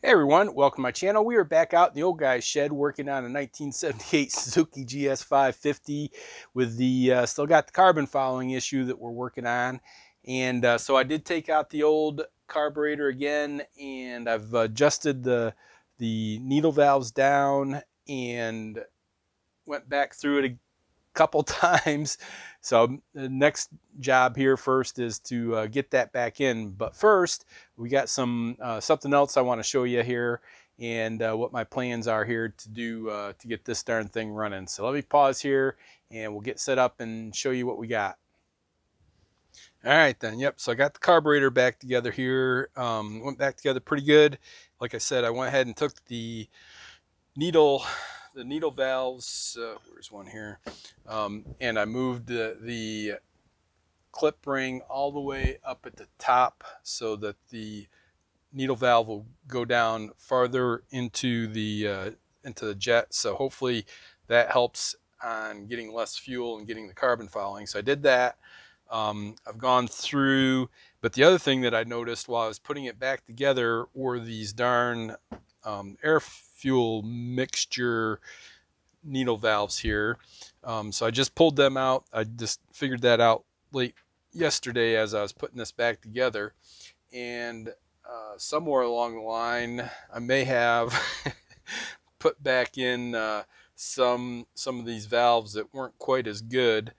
Hey everyone, welcome to my channel. We are back out in the old guy's shed working on a 1978 Suzuki GS550 with the, still got the carbon fouling issue that we're working on. And so I did take out the old carburetor again, and I've adjusted the needle valves down and went back through it a couple times. So the next job here first is to get that back in. But first, we got something else I want to show you here, and what my plans are here to do to get this darn thing running. So let me pause here, and we'll get set up and show you what we got. All right then, yep, so I got the carburetor back together here. Went back together pretty good. Like I said, I went ahead and took the needle valves, where's one here, and I moved the clip ring all the way up at the top so that the needle valve will go down farther into the jet. So hopefully that helps on getting less fuel and getting the carbon fouling. So I did that. I've gone through, but the other thing that I noticed while I was putting it back together were these darn air fuel mixture needle valves here. So I just pulled them out. I just figured that out late yesterday as I was putting this back together, and somewhere along the line I may have put back in some of these valves that weren't quite as good.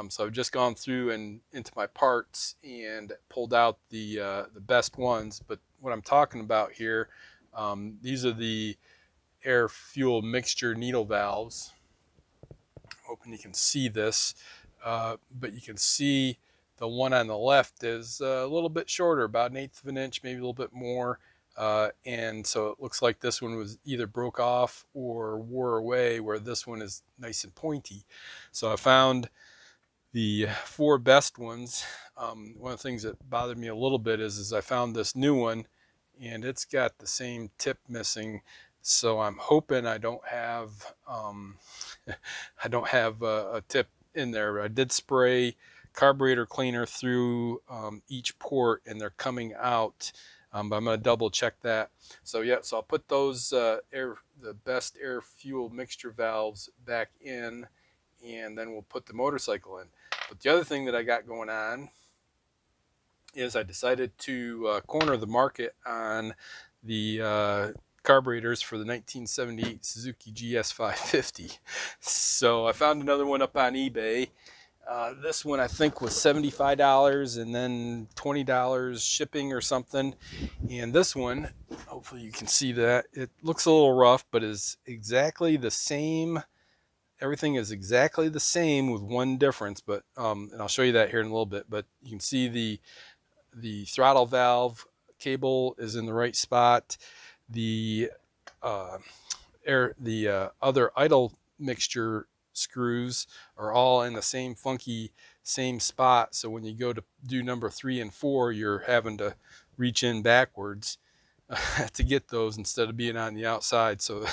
So I've just gone through and into my parts and pulled out the best ones. But what I'm talking about here, these are the air fuel mixture needle valves. Hoping you can see this, but you can see the one on the left is a little bit shorter, about 1/8 of an inch, maybe a little bit more, and so it looks like this one was either broke off or wore away, where this one is nice and pointy. So I found the 4 best ones. One of the things that bothered me a little bit is I found this new one, and it's got the same tip missing. So I'm hoping I don't have a tip in there. I did spray carburetor cleaner through each port, and they're coming out, but I'm going to double check that. So yeah, so I'll put those the best air fuel mixture valves back in, and then we'll put the motorcycle in. But the other thing that I got going on is I decided to corner the market on the carburetors for the 1978 Suzuki GS550. So I found another one up on eBay. This one I think was $75 and then $20 shipping or something. And this one, hopefully you can see that, it looks a little rough, but is exactly the same. Everything is exactly the same with one difference, but and I'll show you that here in a little bit. But you can see the throttle valve cable is in the right spot. The other idle mixture screws are all in the same funky same spot. So when you go to do number 3 and 4, you're having to reach in backwards to get those instead of being on the outside. So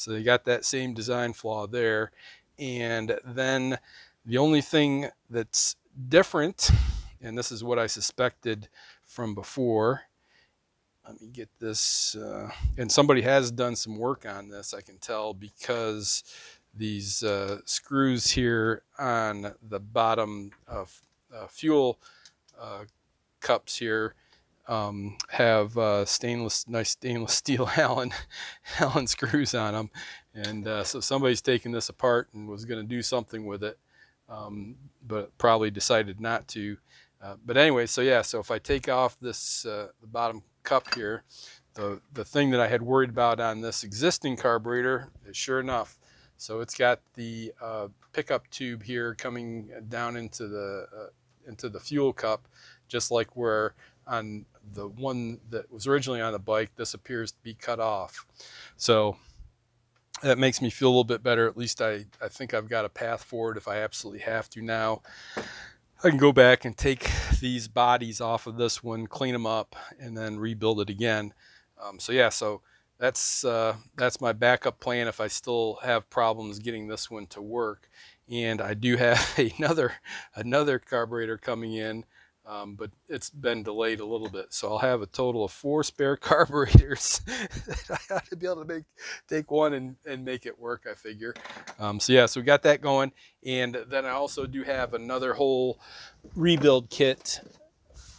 they got that same design flaw there. And then the only thing that's different, and this is what I suspected from before. Let me get this, and somebody has done some work on this, I can tell, because these screws here on the bottom of fuel cups here have nice stainless steel Allen screws on them, and so somebody's taken this apart and was going to do something with it, but probably decided not to. But anyway, so yeah, so if I take off this the bottom cup here, the thing that I had worried about on this existing carburetor is sure enough. So it's got the pickup tube here coming down into the fuel cup, just like where on the one that was originally on the bike, this appears to be cut off. So that makes me feel a little bit better. At least I think I've got a path forward if I absolutely have to now. I can go back and take these bodies off of this one, clean them up, and then rebuild it again. So yeah, so that's my backup plan if I still have problems getting this one to work. And I do have another carburetor coming in but it's been delayed a little bit. So I'll have a total of 4 spare carburetors. I ought to be able to take one and make it work, I figure. So yeah, so we got that going. And then I also do have another whole rebuild kit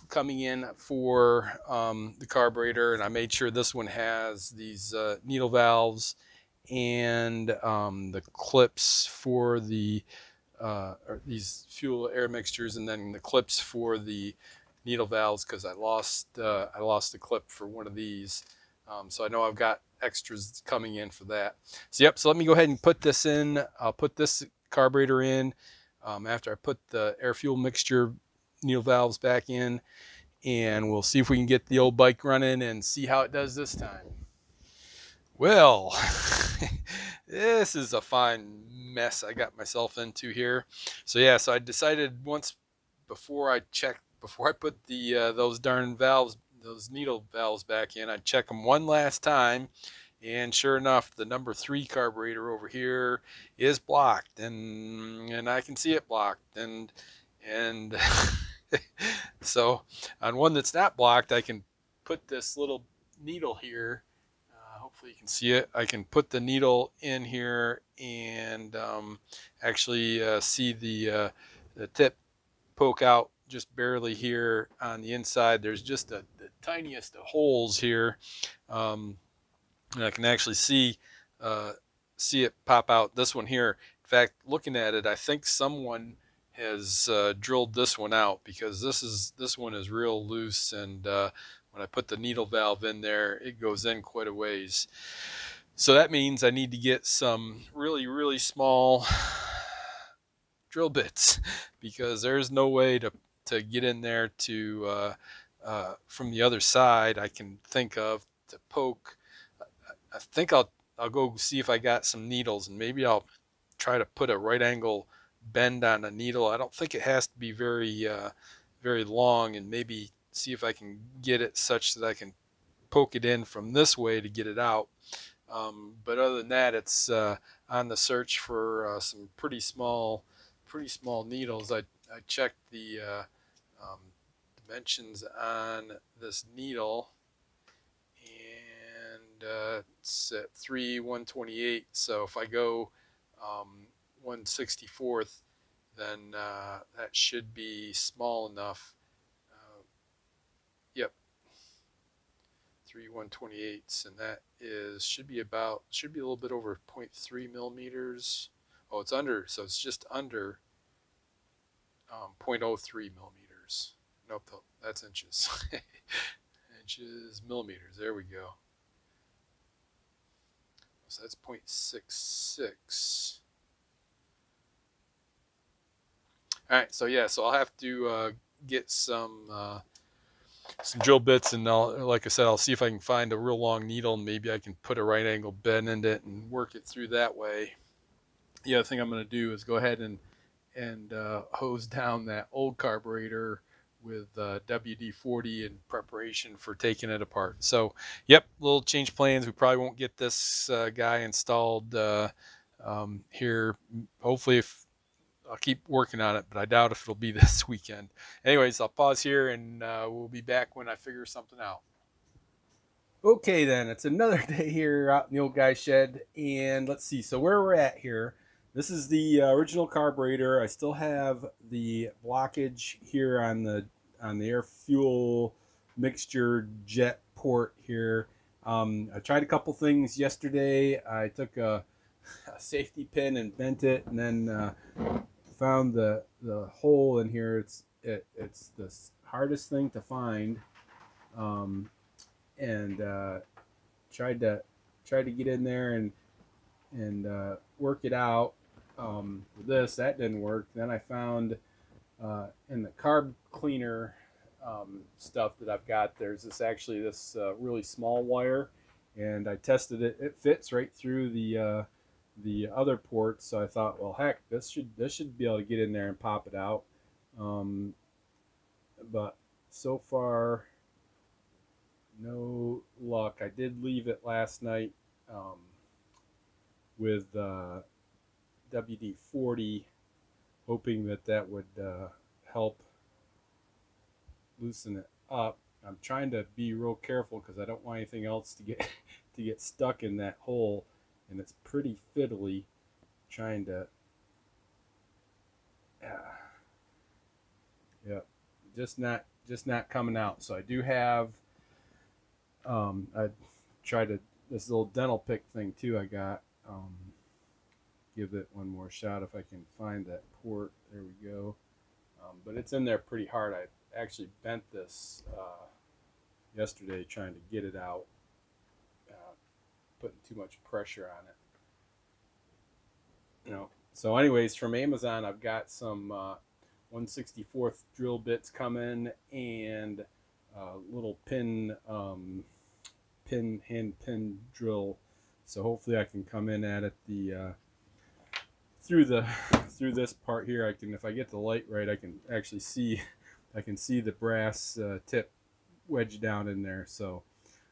coming in for the carburetor, and I made sure this one has these needle valves and the clips for the or these fuel air mixtures, and then the clips for the needle valves, because I lost the clip for one of these. So I know I've got extras coming in for that. So yep, so let me go ahead and put this in. I'll put this carburetor in after I put the air fuel mixture needle valves back in, and we'll see if we can get the old bike running and see how it does this time. Well, this is a fine mess I got myself into here. So yeah, so I decided once before I put the those darn valves, those needle valves back in, I'd check them one last time. And sure enough, the number 3 carburetor over here is blocked, and I can see it blocked, and so on one that's not blocked, I can put this little needle here. Hopefully you can see it. I can put the needle in here and actually see the tip poke out just barely here on the inside. There's just the tiniest of holes here, and I can actually see it pop out. This one here. In fact, looking at it, I think someone has drilled this one out, because this one is real loose, and when I put the needle valve in there, it goes in quite a ways. So that means I need to get some really small drill bits, because there's no way to get in there to from the other side I can think of to poke. I think I'll go see if I got some needles, and maybe I'll try to put a right angle bend on a needle. I don't think it has to be very long, and maybe see if I can get it such that I can poke it in from this way to get it out. But other than that, it's on the search for some pretty small needles. I checked the dimensions on this needle, and it's at 3/128. So if I go 1/64th, then that should be small enough. Yep, 3/128, and that should be a little bit over 0.3 millimeters. Oh, it's under, so it's just under 0.03 millimeters. Nope, that's inches. Inches, millimeters. There we go. So that's 0.66. All right, so yeah, so I'll have to get some drill bits, and like I said, I'll see if I can find a real long needle, and maybe I can put a right angle bend in it and work it through that way. The other thing I'm going to do is go ahead and hose down that old carburetor with WD-40 in preparation for taking it apart. So yep, little change plans. We probably won't get this guy installed here. Hopefully, if I'll keep working on it, but I doubt if it'll be this weekend. Anyways, I'll pause here, and we'll be back when I figure something out. Okay, then it's another day here out in the old guy's shed, and let's see. So where we're at here, this is the original carburetor. I still have the blockage here on the air fuel mixture jet port here. I tried a couple things yesterday. I took a safety pin and bent it, and then found the hole in here. It's the hardest thing to find, and tried to get in there and work it out. With this, that didn't work. Then I found in the carb cleaner stuff that I've got, there's this really small wire, and I tested it. It fits right through the other ports, so I thought, well, heck, this should be able to get in there and pop it out. But so far, no luck. I did leave it last night with WD-40, hoping that would help loosen it up. I'm trying to be real careful because I don't want anything else to get to get stuck in that hole, and it's pretty fiddly trying to. Yeah, just not coming out. So I do have. I tried to this little dental pick thing too. I got. Give it one more shot if I can find that port. There we go. But it's in there pretty hard. I actually bent this yesterday trying to get it out, putting too much pressure on it. So anyways, from Amazon, I've got some 1/64th drill bits coming and little hand pin drill. So hopefully I can come in at it through this part here. I can, if I get the light right, I can actually see the brass tip wedged down in there. So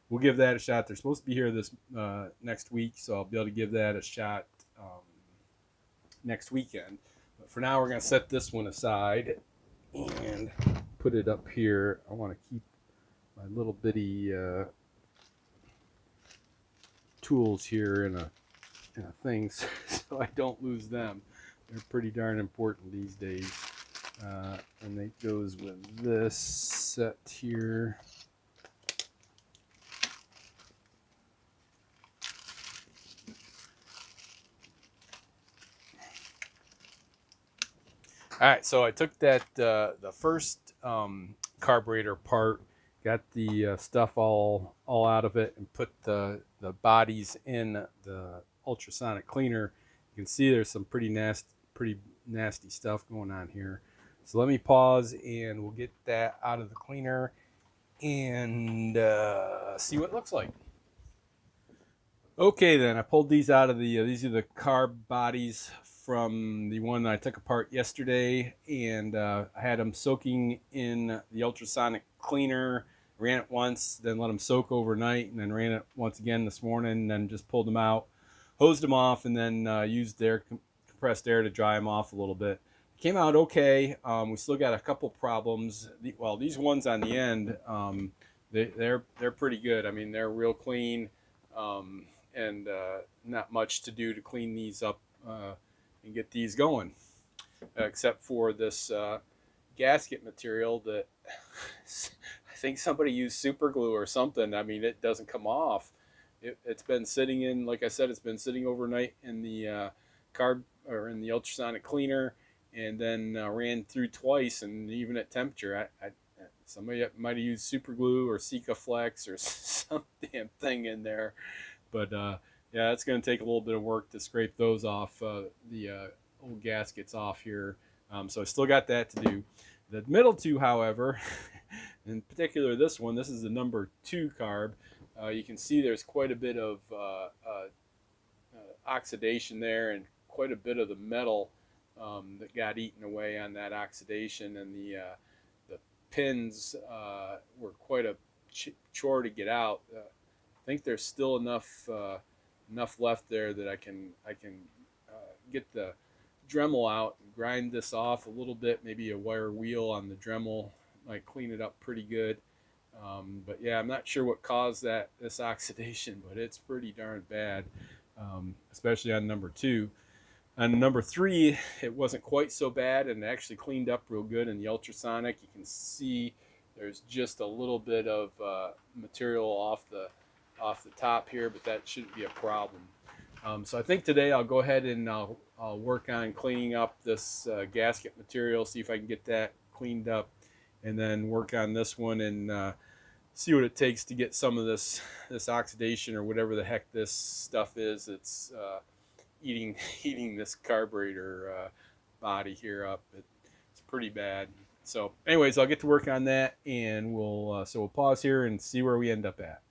we'll give that a shot. They're supposed to be here this next week, so I'll be able to give that a shot next weekend. But for now, we're going to set this one aside and put it up here. I want to keep my little bitty tools here in a things so I don't lose them. They're pretty darn important these days. And it goes with this set here. All right, so I took that the first carburetor part, got the stuff all out of it, and put the bodies in the ultrasonic cleaner. You can see there's some pretty nasty stuff going on here. So let me pause and we'll get that out of the cleaner and see what it looks like. Okay, then I pulled these out of the these are the carb bodies from the one that I took apart yesterday, and I had them soaking in the ultrasonic cleaner. Ran it once, then let them soak overnight, and then ran it once again this morning, and then just pulled them out, hosed them off, and then used their compressed air to dry them off a little bit. Came out okay. We still got a couple problems. Well, these ones on the end, they're pretty good. I mean, they're real clean, and not much to do to clean these up and get these going, except for this gasket material that I think somebody used super glue or something. I mean, it doesn't come off. It's been sitting in, like I said, it's been sitting overnight in the in the ultrasonic cleaner, and then ran through twice, and even at temperature, somebody might have used super glue or Sikaflex or some damn thing in there. But yeah, it's going to take a little bit of work to scrape those off, the old gaskets off here. So I still got that to do. The middle two, however, in particular this one, this is the number 2 carb. You can see there's quite a bit of oxidation there, and quite a bit of the metal that got eaten away on that oxidation, and the pins were quite a chore to get out. I think there's still enough left there that I can get the Dremel out and grind this off a little bit. Maybe a wire wheel on the Dremel might clean it up pretty good. But yeah, I'm not sure what caused this oxidation, but it's pretty darn bad, especially on number 2. On number 3, it wasn't quite so bad, and it actually cleaned up real good in the ultrasonic. You can see there's just a little bit of material off the top here, but that shouldn't be a problem. So I think today I'll go ahead and I'll work on cleaning up this gasket material, see if I can get that cleaned up, and then work on this one and see what it takes to get some of this oxidation or whatever the heck this stuff is. It's eating this carburetor body here up. It's pretty bad. So anyways, I'll get to work on that, and we'll pause here and see where we end up at.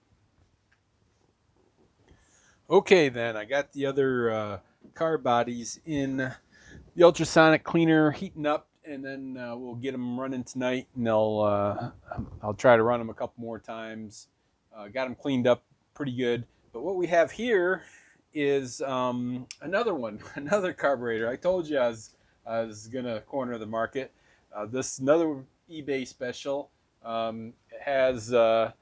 Okay, then I got the other carb bodies in the ultrasonic cleaner heating up, and then we'll get them running tonight, and I'll try to run them a couple more times. Got them cleaned up pretty good. But what we have here is another carburetor. I told you I was gonna corner the market. This is another eBay special. It has 70,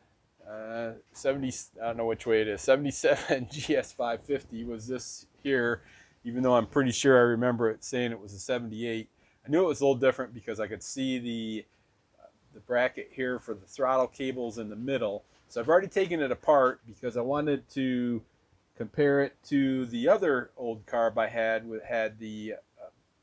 I don't know which way it is, 77 GS550 was this here, even though I'm pretty sure I remember it saying it was a 78. I knew it was a little different because I could see the bracket here for the throttle cables in the middle. So I've already taken it apart because I wanted to compare it to the other old carb I had, had the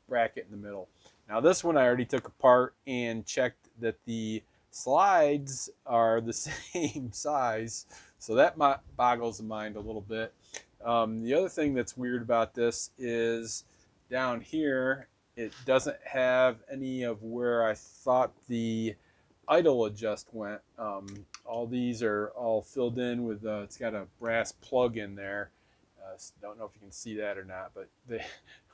bracket in the middle. Now this one I already took apart and checked that the slides are the same size, so that boggles the mind a little bit. The other thing that's weird about this is down here it doesn't have any of where I thought the idle adjust went. All these are all filled in with it's got a brass plug in there. Don't know if you can see that or not, but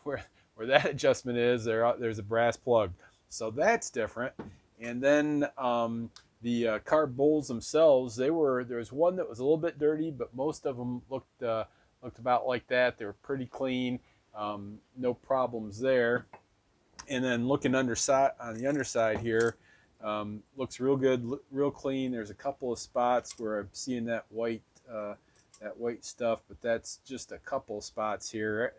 where that adjustment is, there's a brass plug, so that's different. And then the carb bowls themselves, there was one that was a little bit dirty, but most of them looked about like that. They were pretty clean, no problems there. And then looking on the underside here, looks real good, real clean. There's a couple of spots where I'm seeing that white stuff, but that's just a couple of spots here.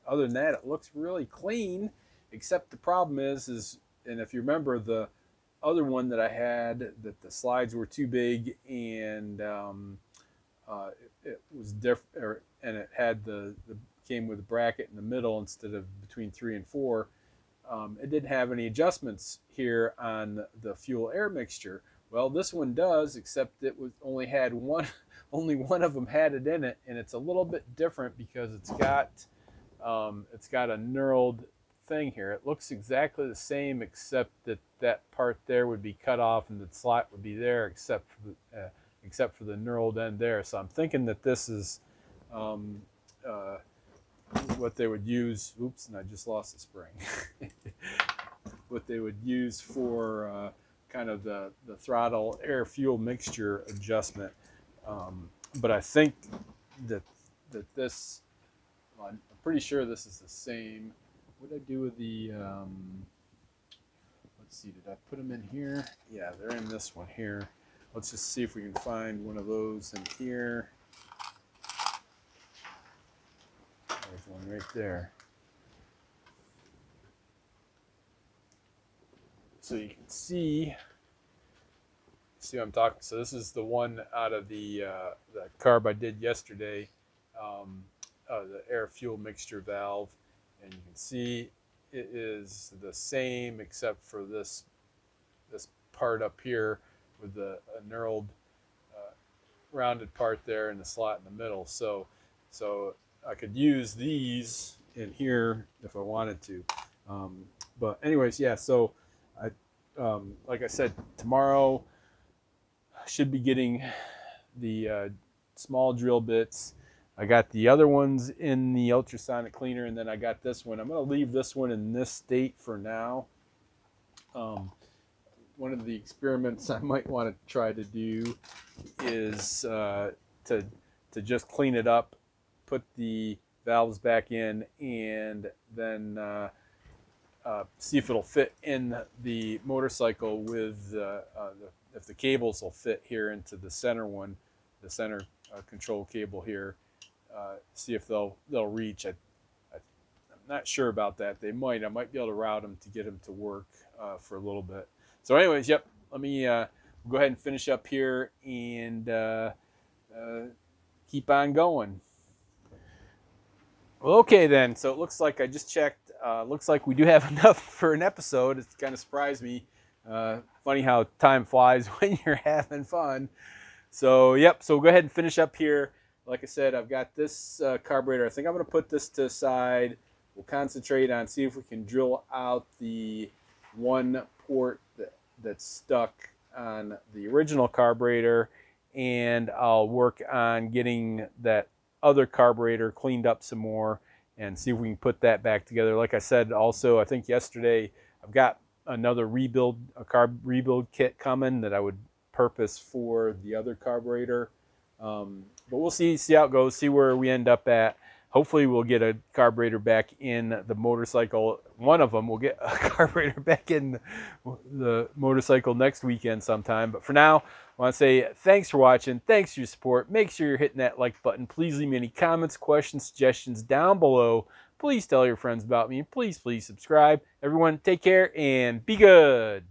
Other than that, it looks really clean, except the problem is, and if you remember the other one that I had, that the slides were too big, and it was different, and it had came with a bracket in the middle instead of between 3 and 4. It didn't have any adjustments here on the fuel air mixture. Well, this one does, except it only one of them had it in it, and it's a little bit different because it's got a knurled thing here. It looks exactly the same, except that part there would be cut off and the slot would be there, except for the knurled end there. So I'm thinking that this is what they would use. Oops, and I just lost the spring. What they would use for kind of the throttle air fuel mixture adjustment. But I think that this, I'm pretty sure this is the same. What did I do with the, let's see, did I put them in here? Yeah, they're in this one here. Let's just see if we can find one of those in here. There's one right there. So you can see what I'm talking. So this is the one out of the carb I did yesterday, the air fuel mixture valve, and you can see it is the same except for this part up here with the knurled rounded part there and the slot in the middle. So I could use these in here if I wanted to. But anyways, yeah. So like I said, tomorrow I should be getting the small drill bits. I got the other ones in the ultrasonic cleaner, and then I got this one. I'm going to leave this one in this state for now. One of the experiments I might want to try to do is to just clean it up, put the valves back in, and then see if it'll fit in the motorcycle with if the cables will fit here into the center one, the center control cable here. See if they'll reach. I'm not sure about that. They might. I might be able to route them to get them to work for a little bit. So anyways, yep. Let me go ahead and finish up here and keep on going. Well, okay then. So it looks like I just checked. Looks like we do have enough for an episode. It's kind of surprised me. Funny how time flies when you're having fun. So yep. So we'll go ahead and finish up here. Like I said, I've got this carburetor. I think I'm going to put this to the side. We'll concentrate on see if we can drill out the one port that's stuck on the original carburetor, and I'll work on getting that other carburetor cleaned up some more and see if we can put that back together. Like I said, also, I think yesterday, I've got another carb rebuild kit coming that I would purpose for the other carburetor. But we'll see how it goes, see where we end up at. Hopefully we'll get a carburetor back in the motorcycle one of them. We'll get a carburetor back in the motorcycle next weekend sometime. But for now, I want to say thanks for watching. Thanks for your support. Make sure you're hitting that like button. Please leave me any comments, questions, suggestions down below. Please tell your friends about me. Please, please subscribe. Everyone, take care and be good.